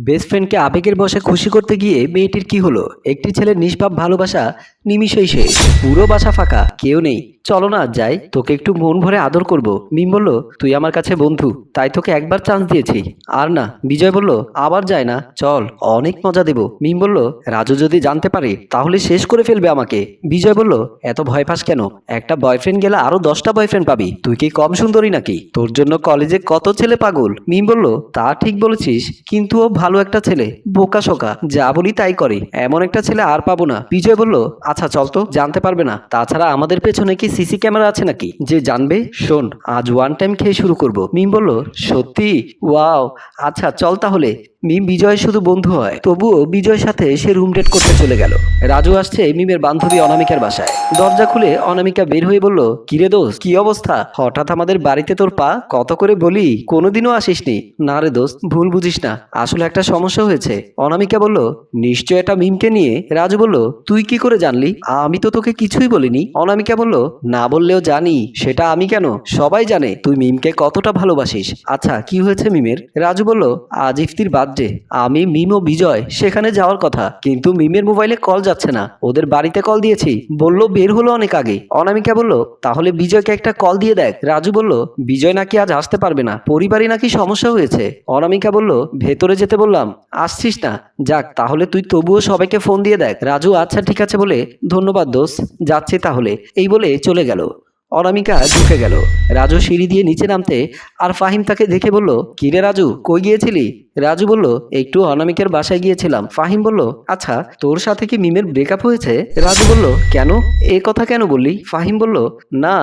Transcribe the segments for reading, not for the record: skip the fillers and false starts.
Best ফ্রেন্ডকে আবেগের বশে খুশি করতে গিয়ে মেয়েটির কি হলো? একটি ছেলের নিষ্পাপ ভালোবাসা নিমিষেই শেষ। পুরো বাসা ফাঁকা, কেউ নেই। চলো না আজ যাই, তোকে একটু মন ভরে আদর করব। মিম বলল, তুই আমার কাছে বন্ধু, তাই তোকে একবার চান্স দিয়েছি, আর না। বিজয় বলল, আবার যায় না, চল অনেক মজা দেব। মিম বলল, রাজু যদি জানতে পারে তাহলে শেষ করে ফেলবে আমাকে। বিজয় বলল, এত ভয় পাস কেন? একটা বয়ফ্রেন্ড গেলে আরো 10টা বয়ফ্রেন্ড পাবি। তুই কি কম সুন্দরী নাকি? তোর জন্য কলেজে কত ছেলে পাগল। মিম বলল, তা ঠিক বলেছিস, কিন্তু ও ভালো একটা ছেলে, বোকা শোকা, যা বলি তাই করে। এমন একটা ছেলে আর পাবো না। বিজয় বলল, আচ্ছা চল তো, জানতে পারবে না। তাছাড়া আমাদের পেছনে কি সিসি ক্যামেরা আছে নাকি যে জানবে? শোন, আজ ওয়ান টাইম খেয়ে শুরু করব। মিম বলল, সত্যি? ওয়াও, আচ্ছা চল তাহলে। মিম বিজয় শুধু বন্ধু হয়, তবুও বিজয়ের সাথে সে রুম ডেট করতে চলে গেল। রাজু আসছে মিমের বান্ধবী অনামিকার বাসায়। দরজা খুলে অনামিকা বের হয়ে বলল, কিরে দোস্ত, কি অবস্থা? হঠাৎ আমাদের বাড়িতে তোর পা? কত করে বলি, কোনোদিনও আসিসনি। না রে দোস্ত, ভুল বুঝিস না, আসলে একটা সমস্যা হয়েছে। অনামিকা বলল, নিশ্চয় এটা মিমকে নিয়ে। রাজু বলল, তুই কি করে জানলি? আমি তো তোকে কিছুই বলিনি। অনামিকা বলল, না বললেও জানি। সেটা আমি কেন, সবাই জানে তুই মিমকে কতটা ভালোবাসিস। আচ্ছা কি হয়েছে মিমের? রাজু বলল, আজ ইফতির বার্থডে, আমি মিম ও বিজয় সেখানে যাওয়ার কথা, কিন্তু মিমের মোবাইলে কল যাচ্ছে না। ওদের বাড়িতে কল দিয়েছি, বলল বের হলো অনেক আগে। অনামিকা বলল, তাহলে বিজয়কে একটা কল দিয়ে দেখ। রাজু বলল, বিজয় নাকি আজ আসতে পারবে না, পরিবারে নাকি সমস্যা হয়েছে। অনামিকা বলল, ভেতরে যেতে বললাম, আসছিস না? যাক, তাহলে তুই তবুও সবাইকে ফোন দিয়ে দেখ। রাজু আচ্ছা ঠিক আছে বলে, ধন্যবাদ দোস্ত, যাচ্ছি তাহলে, এই বলে চলে গেল। অনামিকা ঢুকে গেল। রাজু সিঁড়ি দিয়ে নিচে নামতে আর ফাহিম তাকে দেখে বলল, কিরে রাজু, কই গিয়েছিলি? রাজু বলল, একটু অনামিকার বাসায় গিয়েছিলাম। ফাহিম বলল, আচ্ছা তোর সাথে কি মিমের ব্রেকআপ হয়েছে? রাজু বলল, কেন, এ কথা কেন বললি? ফাহিম বলল, না,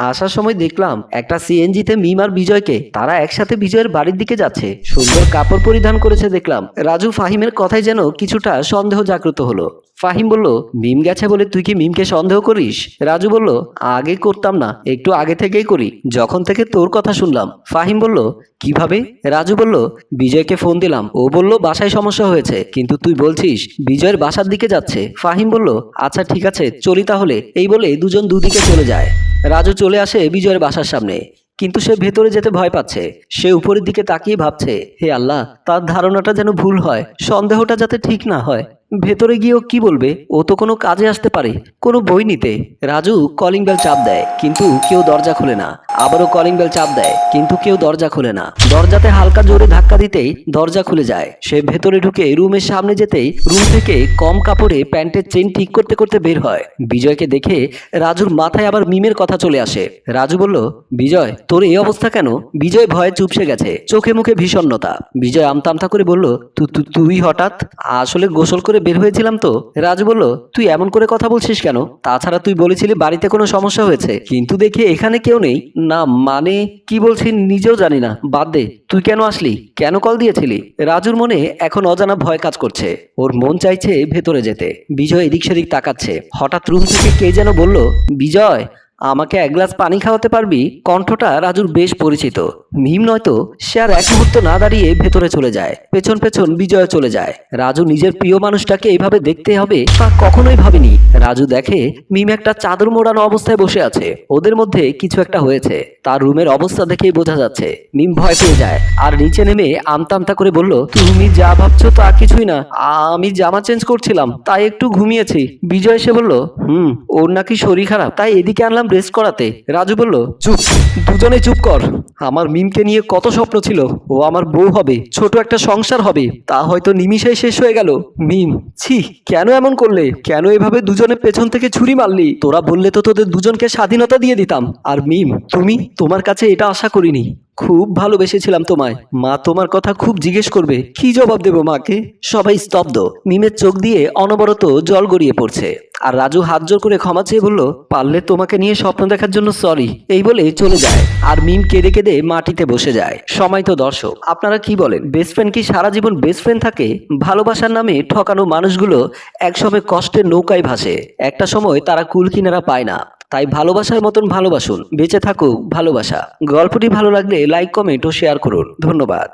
আসার সময় দেখলাম একটা সিএনজিতে মিম আর বিজয়কে, তারা একসাথে বিজয়ের বাড়ির দিকে যাচ্ছে, সুন্দর কাপড় পরিধান করেছে দেখলাম। রাজু ফাহিমের কথায় যেন কিছুটা সন্দেহ জাগ্রত হলো। ফাহিম বলল, মিম গেছে বলে তুই কি মিমকে সন্দেহ করিস? রাজু বলল, আগে করতাম না, একটু আগে থেকেই করি, যখন থেকে তোর কথা শুনলাম। ফাহিম বলল, কিভাবে? রাজু বলল, বিজয়কে ফোন দিলাম, ও বলল বাসায় সমস্যা হয়েছে, কিন্তু তুই বলছিস বিজয়ের বাসার দিকে যাচ্ছে। ফাহিম বলল, আচ্ছা ঠিক আছে চলি তাহলে, এই বলে দুজন দুদিকে চলে যায়। রাজু চলে আসে বিজয়ের বাসার সামনে, কিন্তু সে ভেতরে যেতে ভয় পাচ্ছে। সে উপরের দিকে তাকিয়ে ভাবছে, হে আল্লাহ, তার ধারণাটা যেন ভুল হয়, সন্দেহটা যাতে ঠিক না হয়। ভেতরে গিয়েও কি বলবে? ও তো কোনো কাজে আসতে পারে, কোনো বই নিতে। রাজু কলিং বেল চাপ দেয়, কিন্তু কেউ দরজা খোলে না। আবারও কলিং বেল চাপ দেয়, কিন্তু কেউ দরজা খোলে না। দরজাতে হালকা জোরে ধাক্কা দিতেই দরজা খুলে যায়। সে ভেতরে ঢুকে রুমের সামনে যেতেই রুম থেকে কম কাপড়ে প্যান্টের চেইন ঠিক করতে করতে বের হয়। বিজয়কে দেখে রাজুর মাথায় আবার মিমের কথা চলে আসে। রাজু বলল, বিজয়, তোর এই অবস্থা কেন? বিজয় ভয়ে চুপসে গেছে, চোখে মুখে বিষণ্ণতা। বিজয় আমতা আমতা করে বলল, তুই হঠাৎ? আসলে গোসল করে বের হয়েছিলাম তো। রাজু বলল, তুই এমন করে কথা বলছিস কেন? তাছাড়া তুই বলেছিলি বাড়িতে কোনো সমস্যা হয়েছে, কিন্তু দেখি এখানে কেউ নেই। না মানে কি বলছি নিজেও জানি না, বাদ দে। তুই কেন আসলি, কেন কল দিয়েছিলি? রাজুর মনে এখন অজানা ভয় কাজ করছে। ওর মন চাইছে ভেতরে যেতে। বিজয় এদিক সেদিক তাকাচ্ছে। হঠাৎ রুম থেকে কে যেন বলল, বিজয়, আমাকে এক গ্লাস পানি খাওয়াতে পারবি? কণ্ঠটা রাজুর বেশ পরিচিত। মিম নয়তো। সে আর এক মুহূর্ত না দাঁড়িয়ে ভেতরে চলে যায়। পেছন পেছন বিজয় চলে যায়। রাজু নিজের প্রিয় মানুষটাকে এইভাবে দেখতে হবে তা কখনোই ভাবেনি। রাজু দেখে মিম একটা চাদর মোড়ানো অবস্থায় বসে আছে। ওদের মধ্যে কিছু একটা হয়েছে, তার রুমের অবস্থা দেখেই বোঝা যাচ্ছে। মিম ভয় পেয়ে যায় আর নিচে নেমে আমতা আমতা করে বলল, তুমি যা ভাবছো তা কিছুই না, আমি জামা চেঞ্জ করছিলাম তাই একটু ঘুমিয়েছি। বিজয় এসে বলল, ওর নাকি শরীর খারাপ, তাই এদিকে আনলাম রেস্ট করাতে। রাজু বলল, চুপ, দুজনে চুপ কর। আমার মিমকে নিয়ে কত স্বপ্ন ছিল, ও আমার বউ হবে, ছোট একটা সংসার হবে, তা হয়তো নিমিষেই শেষ হয়ে গেল। মিম, ছি, কেন এমন করলে? কেন এভাবে দুজনে পেছন থেকে ছুরি মারলি? তোরা বললে তো তোদের দুজনকে স্বাধীনতা দিয়ে দিতাম। আর মিম, তোমার কাছে এটা আশা করিনি। খুব ভালোবেসেছিলাম তোমায়। মা তোমার কথা খুব জিজ্ঞেস করবে, কি জবাব দেব মাকে? সবাই স্তব্ধ। মিমের চোখ দিয়ে অনবরত জল গড়িয়ে পড়ছে। আর রাজু হাত জোর করে ক্ষমা চেয়ে বলল, পারলে তোমাকে নিয়ে স্বপ্ন দেখার জন্য সরি, এই বলে চলে যায়। আর মিম কেঁদে কেঁদে মাটিতে বসে যায়। সময় তো দর্শক, আপনারা কি বলেন? বেস্ট ফ্রেন্ড কি সারা জীবন বেস্ট ফ্রেন্ড থাকে? ভালোবাসার নামে ঠকানো মানুষগুলো একসময় কষ্টের নৌকায় ভাসে, একটা সময় তারা কুল কিনারা পায় না। তাই ভালোবাসার মতন ভালোবাসুন, বেঁচে থাকুক ভালোবাসা। গল্পটি ভালো লাগলে লাইক, কমেন্ট ও শেয়ার করুন। ধন্যবাদ।